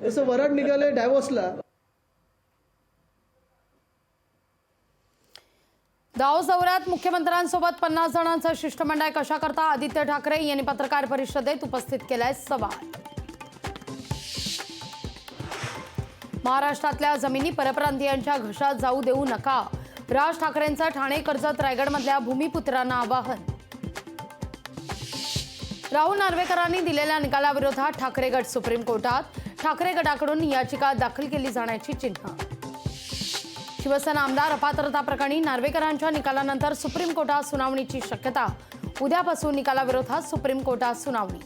असं वराड निघाले डायव्होर्सला. दाओस दौऱ्यात मुख्यमंत्र्यांसोबत 50 जणांचं शिष्टमंडळ कशा करता आदित्य ठाकरे यांनी पत्रकार परिषदेत उपस्थित केलाय सवाल. महाराष्ट्रातल्या जमिनी परप्रांतीयांच्या घशात जाऊ देऊ नका, राज ठाकरेंचं ठाणे कर्जत रायगडमधल्या भूमिपुत्रांना आवाहन. राहुल नार्वेकरांनी दिलेल्या निकालाविरोधात ठाकरे गट सुप्रीम कोर्टात, ठाकरे गटाकडून याचिका दाखल केली जाण्याची चिन्ह. शिवसेना आमदार अपात्रता प्रकरणी नार्वेकरांच्या निकालानंतर सुप्रीम कोर्टात सुनावणीची शक्यता. उद्यापासून निकालाविरोधात सुप्रीम कोर्टात सुनावणी.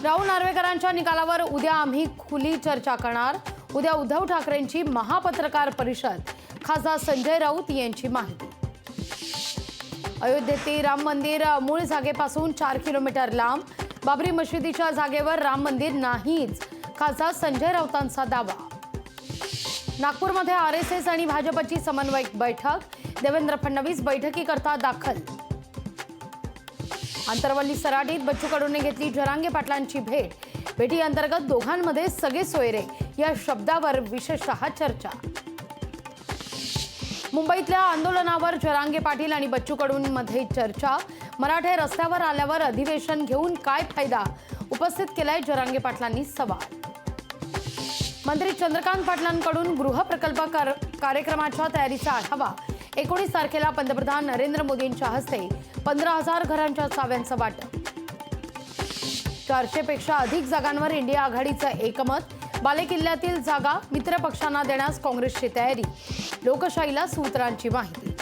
राहुल नार्वेकरांच्या निकालावर उद्या आम्ही खुली चर्चा करणार. उद्या उद्धव ठाकरेंची महापत्रकार परिषद. खासदार संजय राऊत यांची माहिती. अयोध्येतील राम मंदिर मूळ जागेपासून 4 किलोमीटर लांब. बाबरी मशिदीच्या जागेवर राम मंदिर नाहीच, खासदार संजय राऊतांचा दावा. नागपूरमध्ये आरएसएस आणि भाजपची समन्वयक बैठक. देवेंद्र फडणवीस बैठकीकरता दाखल. आंतरवली सराटीत बच्चू कडूने घेतली जरांगे पाटलांची भेट. भेटी अंतर्गत दोघांमध्ये सगळे सोयरे या शब्दावर विशेषतः चर्चा. मुंबईतल्या आंदोलनावर जरांगे पाटील आणि बच्चू कडूंमध्ये चर्चा. मराठे रस्त्यावर आल्यावर अधिवेशन घेऊन काय फायदा, उपस्थित केलाय जरांगे पाटलांनी सवाल. मंत्री चंद्रकांत पाटलांकडून गृहप्रकल्प कार्यक्रमाच्या तयारीचा आढावा. 19 तारखेला पंतप्रधान नरेंद्र मोदींच्या हस्ते 15,000 घरांच्या चाव्यांचं वाटप. 400 पेक्षा अधिक जागांवर इंडिया आघाडीचं एकमत. बालेकिल्ल्यातील जागा मित्र पक्षांना देण्यास काँग्रेसची तयारी. लोकशाहीला सूत्रांची माहिती.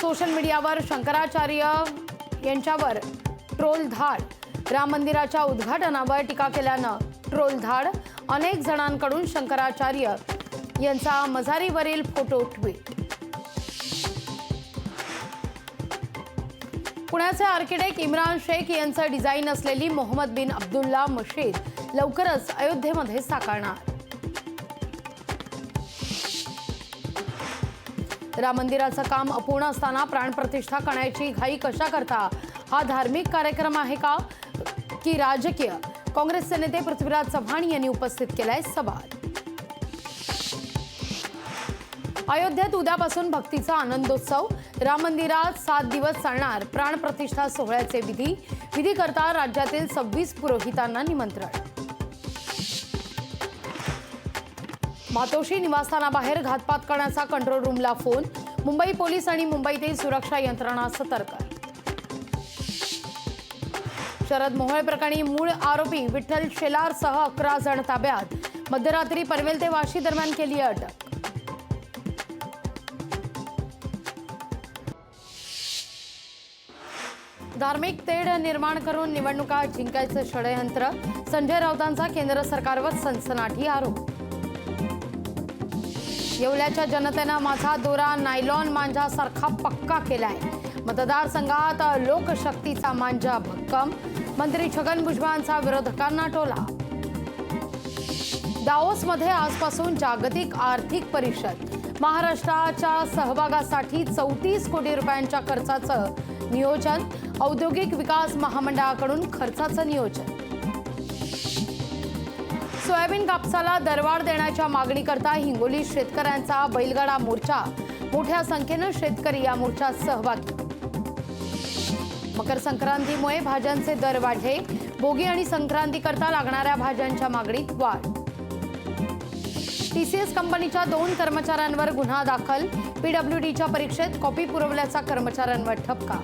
सोशल मीडियावर शंकराचार्य यांच्यावर ट्रोल धाड. राम मंदिराच्या उद्घाटनावर टीका केल्यानं ट्रोल धाड. अनेक जणांकडून शंकराचार्य यांचा मजारीवरील फोटो ट्विट. पुण्याचे आर्किटेक्ट इम्रान शेख यांचं डिझाईन असलेली मोहम्मद बिन अब्दुल्ला मशीद लवकरच अयोध्येमध्ये साकारणार. राम मंदिराचं काम अपूर्ण असताना प्राणप्रतिष्ठा करण्याची घाई कशा करता? हा धार्मिक कार्यक्रम आहे का की राजकीय? काँग्रेसचे नेते पृथ्वीराज चव्हाण यांनी उपस्थित केलाय सवाल. अयोध्येत उद्यापासून भक्तीचा आनंदोत्सव. राम मंदिरात 7 दिवस चालणार प्राणप्रतिष्ठा सोहळ्याचे विधी करता राज्यातील 26 पुरोहितांना निमंत्रण. मातोश्री निवासस्थानाबाहेर घातपात करण्याचा कंट्रोल रूमला फोन. मुंबई पोलीस आणि मुंबईतील सुरक्षा यंत्रणा सतर्क. शरद मोहोळ प्रकरणी मूळ आरोपी विठ्ठल शेलारसह 11 जण ताब्यात. मध्यरात्री पनवेल ते वाशी दरम्यान केली अटक. धार्मिक तेढ निर्माण करून निवडणुका जिंकायचं षडयंत्र. संजय राऊतांचा केंद्र सरकारवर सनसनाटी आरोप. येवल्याच्या जनतेनं माझा दोरा नायलॉन मांजासारखा पक्का केलाय. मतदारसंघात लोकशक्तीचा मांजा भक्कम. मंत्री छगन भुजबळांचा विरोधकांना टोला. दाओसमध्ये आजपासून जागतिक आर्थिक परिषद. महाराष्ट्राच्या सहभागासाठी 34 कोटी रुपयांच्या खर्चाचं नियोजन. औद्योगिक विकास महामंडळाकडून खर्चाचं नियोजन. सोयाबीन कापसाला दरवाढ देण्याच्या मागणीकरता हिंगोली शेतकऱ्यांचा बैलगाडा मोर्चा. मोठ्या संख्येनं शेतकरी या मोर्चात सहभागी. मकर संक्रांतीमुळे भाज्यांचे दर वाढले. भोगी आणि संक्रांतीकरता लागणाऱ्या भाज्यांच्या मागणीत वाढ. टीसीएस कंपनीच्या 2 कर्मचाऱ्यांवर गुन्हा दाखल. पीडब्ल्यूडीच्या परीक्षेत कॉपी पुरवल्याचा कर्मचाऱ्यांवर ठपका.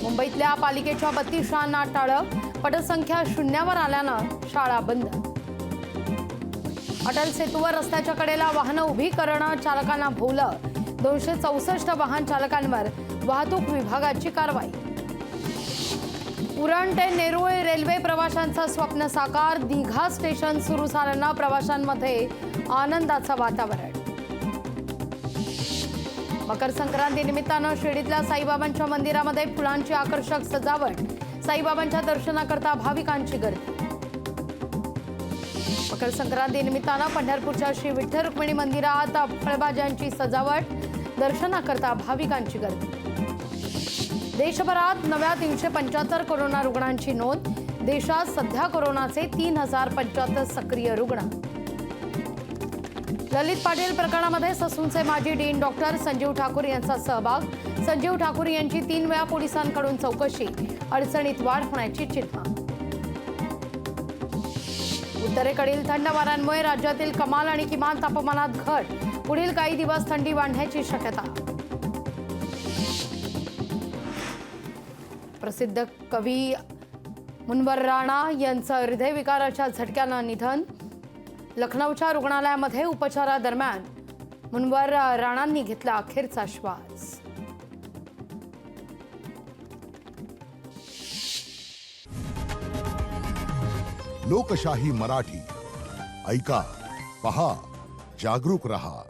मुंबईतल्या पालिकेच्या 32 शाळांना टाळं. पटसंख्या शून्यावर आल्यानं शाळा बंद. अटल सेतूवर रस्त्याच्या कडेला वाहनं उभी करणं चालकांना भोवलं. 264 वाहन चालकांवर वाहतूक विभागाची कारवाई. उरण ते नेरूळ रेल्वे प्रवाशांचं स्वप्न साकार. दिघा स्टेशन सुरू झाल्यानं प्रवाशांमध्ये आनंदाचं वातावरण. मकर संक्रांती निमित्तानं शिर्डीतल्या साईबाबांच्या मंदिरामध्ये फुलांची आकर्षक सजावट. साईबाबांच्या दर्शनाकरता भाविकांची गर्दी. मकर संक्रांती निमित्तानं पंढरपूरच्या श्री विठ्ठल रुक्मिणी मंदिरात फळभाज्यांची सजावट. दर्शनाकरता भाविकांची गर्दी. देशभरात नव्या 375 कोरोना रुग्णांची नोंद. देशात सध्या कोरोनाचे 3075 सक्रिय रुग्ण. ललित पाटील प्रकरणामध्ये ससूनचे माजी डीन डॉक्टर संजीव ठाकूर यांचा सहभाग. संजीव ठाकूर यांची 3 वेळा पोलिसांकडून चौकशी. अडचणीत वाढ होण्याची चिन्ह. उत्तरेकडील थंड वाऱ्यांमुळे राज्यातील कमाल आणि किमान तापमानात घट. पुढील काही दिवस थंडी वाढण्याची शक्यता. प्रसिद्ध कवी मुनव्वर राणा यांचं हृदयविकाराच्या झटक्यानं निधन. लखनौच्या रुग्णालयामध्ये उपचारादरम्यान मुनव्वर राणांनी घेतला अखेरचा श्वास. लोकशाही मराठी ऐका, पहा, जागरूक रहा.